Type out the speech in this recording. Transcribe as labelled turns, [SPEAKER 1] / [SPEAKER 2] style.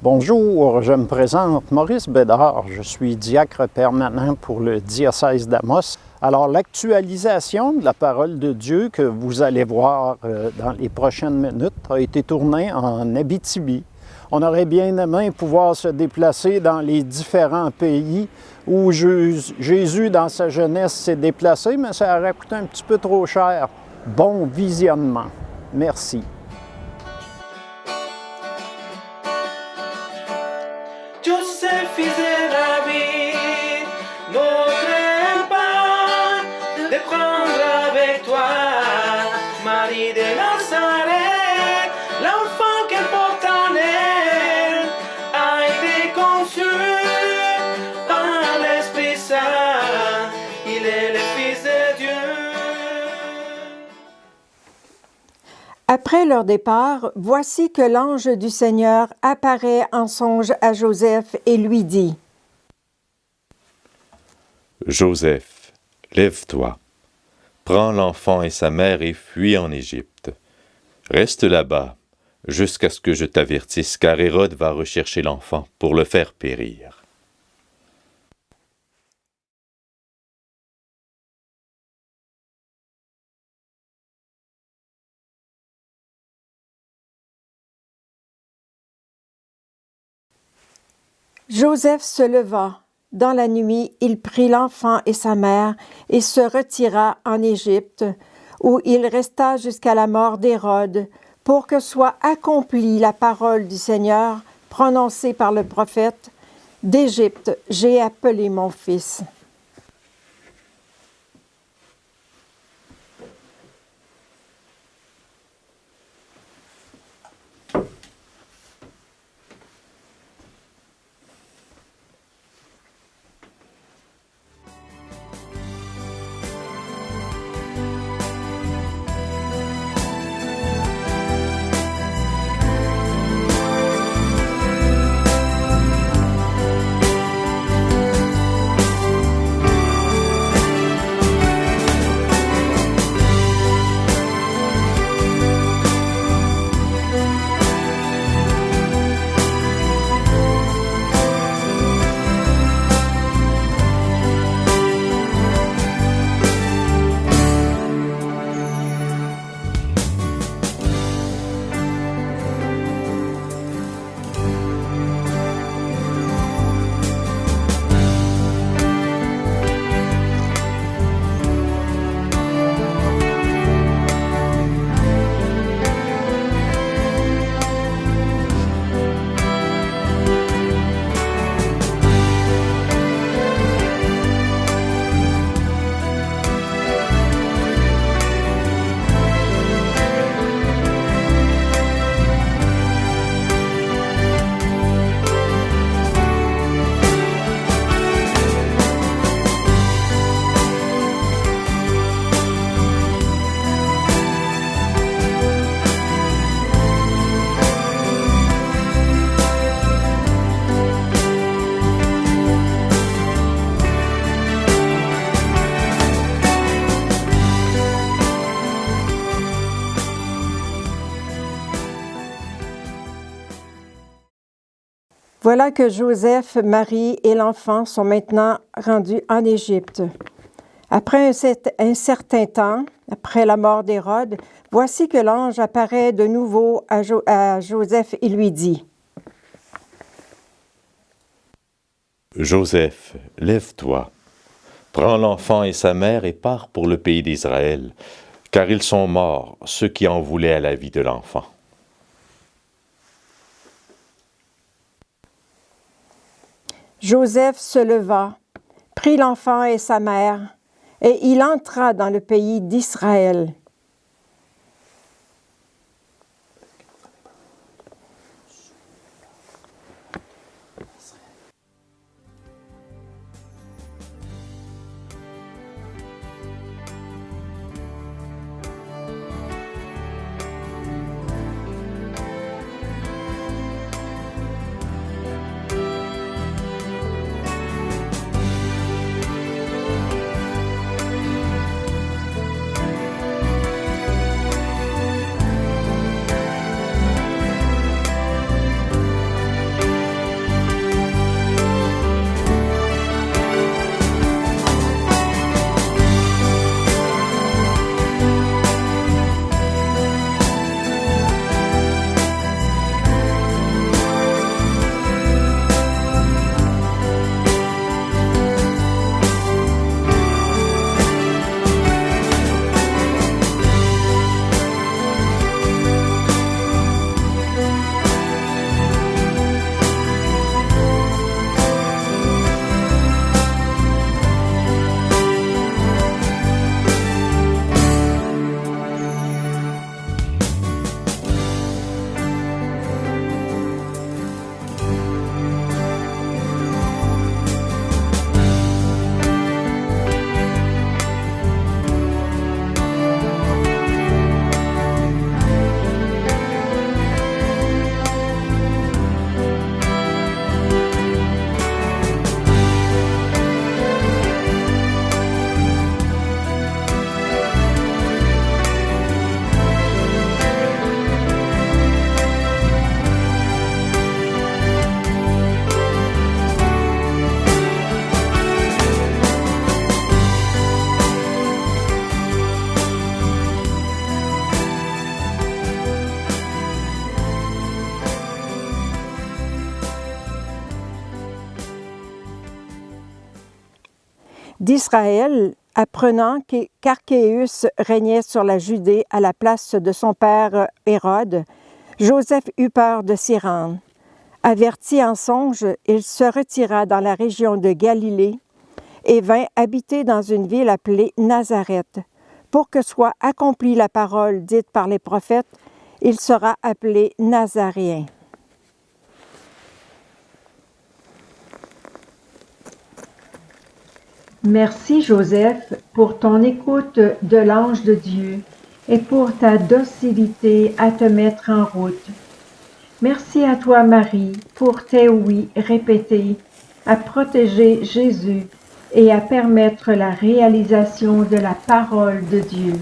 [SPEAKER 1] Bonjour, je me présente Maurice Bédard, je suis diacre permanent pour le diocèse d'Amos. Alors l'actualisation de la parole de Dieu que vous allez voir dans les prochaines minutes a été tournée en Abitibi. On aurait bien aimé pouvoir se déplacer dans les différents pays où Jésus, dans sa jeunesse, s'est déplacé, mais ça aurait coûté un petit peu trop cher. Bon visionnement. Merci.
[SPEAKER 2] Joseph, fils de David, ne crains pas de prendre avec toi Marie de Nazareth, l'enfant qu'elle porte en elle a été conçu par l'Esprit Saint, il est le Fils de Dieu.
[SPEAKER 3] Après leur départ, voici que l'ange du Seigneur apparaît en songe à Joseph et lui dit :
[SPEAKER 4] Joseph, lève-toi, prends l'enfant et sa mère et fuis en Égypte. Reste là-bas, jusqu'à ce que je t'avertisse, car Hérode va rechercher l'enfant pour le faire périr.
[SPEAKER 3] Joseph se leva. Dans la nuit, il prit l'enfant et sa mère et se retira en Égypte, où il resta jusqu'à la mort d'Hérode, pour que soit accomplie la parole du Seigneur prononcée par le prophète : d'Égypte, j'ai appelé mon fils. Voilà que Joseph, Marie et l'enfant sont maintenant rendus en Égypte. Après un certain temps, après la mort d'Hérode, voici que l'ange apparaît de nouveau à Joseph et lui dit :
[SPEAKER 4] Joseph, lève-toi, prends l'enfant et sa mère et pars pour le pays d'Israël, car ils sont morts, ceux qui en voulaient à la vie de l'enfant.
[SPEAKER 3] Joseph se leva, prit l'enfant et sa mère, et il entra dans le pays d'Israël. d'Israël, apprenant qu'Archéus régnait sur la Judée à la place de son père Hérode, Joseph eut peur de s'y rendre. Averti en songe, il se retira dans la région de Galilée et vint habiter dans une ville appelée Nazareth. Pour que soit accomplie la parole dite par les prophètes, il sera appelé Nazaréen. Merci Joseph pour ton écoute de l'ange de Dieu et pour ta docilité à te mettre en route. Merci à toi Marie pour tes oui répétés, à protéger Jésus et à permettre la réalisation de la parole de Dieu.